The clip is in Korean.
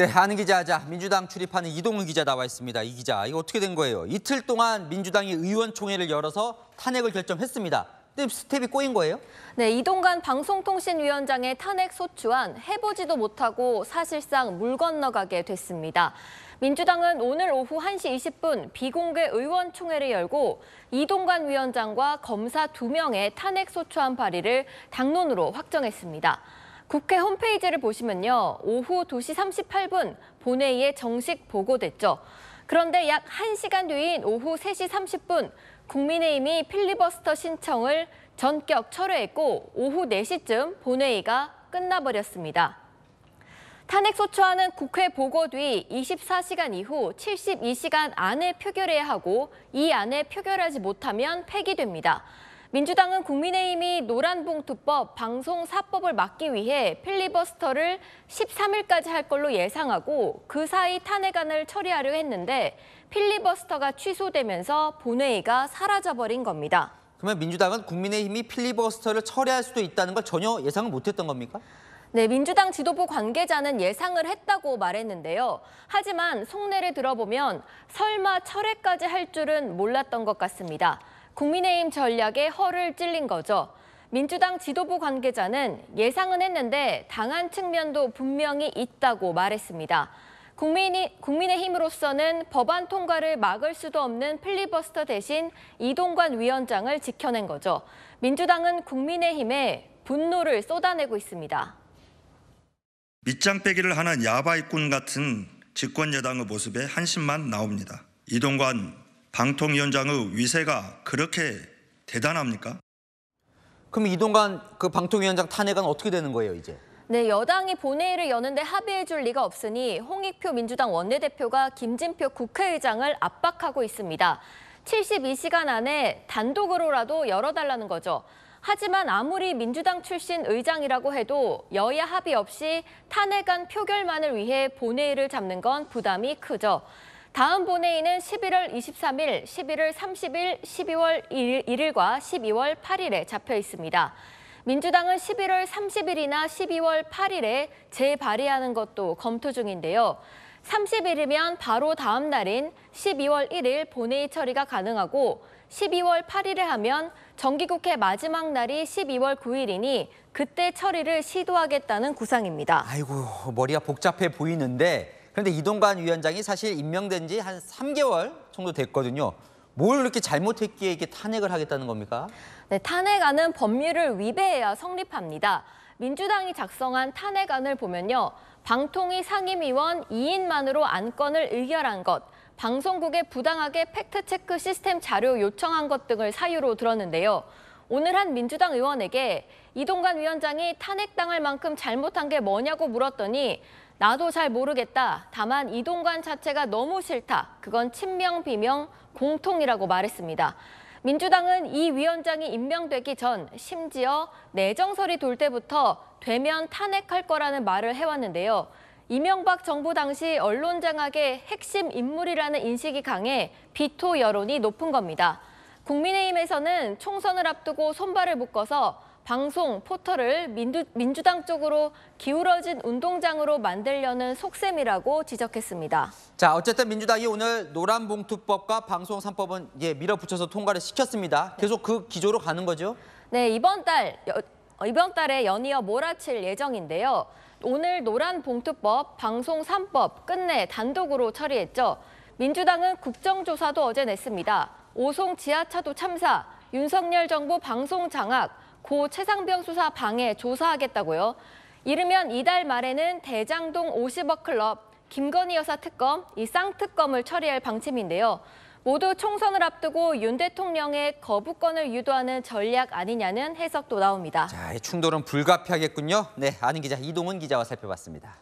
네, 아는 기자, 민주당 출입하는 이동훈 기자 나와 있습니다. 이 기자, 이거 어떻게 된 거예요? 이틀 동안 민주당이 의원총회를 열어서 탄핵을 결정했습니다. 근데 스텝이 꼬인 거예요? 네, 이동관 방송통신위원장의 탄핵 소추안 해보지도 못하고 사실상 물 건너가게 됐습니다. 민주당은 오늘 오후 1시 20분 비공개 의원총회를 열고 이동관 위원장과 검사 2명의 탄핵 소추안 발의를 당론으로 확정했습니다. 국회 홈페이지를 보시면요. 오후 2시 38분 본회의에 정식 보고됐죠. 그런데 약 1시간 뒤인 오후 3시 30분 국민의힘이 필리버스터 신청을 전격 철회했고 오후 4시쯤 본회의가 끝나버렸습니다. 탄핵 소추안은 국회 보고 뒤 24시간 이후 72시간 안에 표결해야 하고 이 안에 표결하지 못하면 폐기됩니다. 민주당은 국민의힘이 노란봉투법, 방송사법을 막기 위해 필리버스터를 13일까지 할 걸로 예상하고 그 사이 탄핵안을 처리하려 했는데 필리버스터가 취소되면서 본회의가 사라져버린 겁니다. 그러면 민주당은 국민의힘이 필리버스터를 처리할 수도 있다는 걸 전혀 예상을 못했던 겁니까? 네, 민주당 지도부 관계자는 예상을 했다고 말했는데요. 하지만 속내를 들어보면 설마 철회까지 할 줄은 몰랐던 것 같습니다. 국민의힘 전략에 허를 찔린 거죠. 민주당 지도부 관계자는 예상은 했는데 당한 측면도 분명히 있다고 말했습니다. 국민의힘으로서는 법안 통과를 막을 수도 없는 필리버스터 대신 이동관 위원장을 지켜낸 거죠. 민주당은 국민의힘에 분노를 쏟아내고 있습니다. 밑장 빼기를 하는 야바이꾼 같은 집권 여당의 모습에 한심만 나옵니다. 이동관 방통위원장의 위세가 그렇게 대단합니까? 그럼 이동관 방통위원장 탄핵은 어떻게 되는 거예요, 이제? 네, 여당이 본회의를 여는데 합의해 줄 리가 없으니 홍익표 민주당 원내대표가 김진표 국회의장을 압박하고 있습니다. 72시간 안에 단독으로라도 열어달라는 거죠. 하지만 아무리 민주당 출신 의장이라고 해도 여야 합의 없이 탄핵안 표결만을 위해 본회의를 잡는 건 부담이 크죠. 다음 본회의는 11월 23일, 11월 30일, 12월 1일과 12월 8일에 잡혀 있습니다. 민주당은 11월 30일이나 12월 8일에 재발의하는 것도 검토 중인데요. 30일이면 바로 다음 날인 12월 1일 본회의 처리가 가능하고 12월 8일에 하면 정기국회 마지막 날이 12월 9일이니 그때 처리를 시도하겠다는 구상입니다. 아이고, 머리가 복잡해 보이는데 그런데 이동관 위원장이 사실 임명된 지 한 3개월 정도 됐거든요. 뭘 이렇게 잘못했기에 이게 탄핵을 하겠다는 겁니까? 네, 탄핵안은 법률을 위배해야 성립합니다. 민주당이 작성한 탄핵안을 보면요. 방통위 상임위원 2인만으로 안건을 의결한 것, 방송국에 부당하게 팩트체크 시스템 자료 요청한 것 등을 사유로 들었는데요. 오늘 한 민주당 의원에게 이동관 위원장이 탄핵당할 만큼 잘못한 게 뭐냐고 물었더니 나도 잘 모르겠다. 다만 이동관 자체가 너무 싫다. 그건 친명, 비명, 공통이라고 말했습니다. 민주당은 이 위원장이 임명되기 전 심지어 내정설이 돌 때부터 되면 탄핵할 거라는 말을 해왔는데요. 이명박 정부 당시 언론장악의 핵심 인물이라는 인식이 강해 비토 여론이 높은 겁니다. 국민의힘에서는 총선을 앞두고 손발을 묶어서 방송, 포털을 민주당 쪽으로 기울어진 운동장으로 만들려는 속셈이라고 지적했습니다. 자, 어쨌든 민주당이 오늘 노란봉투법과 방송 3법은 밀어붙여서 통과를 시켰습니다. 계속 그 기조로 가는 거죠? 네, 이번 달에 연이어 몰아칠 예정인데요. 오늘 노란봉투법, 방송 3법 끝내 단독으로 처리했죠. 민주당은 국정조사도 어제 냈습니다. 오송 지하차도 참사, 윤석열 정부 방송 장악, 고 최상병 수사 방해 조사하겠다고요. 이르면 이달 말에는 대장동 50억 클럽, 김건희 여사 특검, 이 쌍특검을 처리할 방침인데요. 모두 총선을 앞두고 윤 대통령의 거부권을 유도하는 전략 아니냐는 해석도 나옵니다. 자, 이 충돌은 불가피하겠군요. 네, 아는 기자 이동훈 기자와 살펴봤습니다.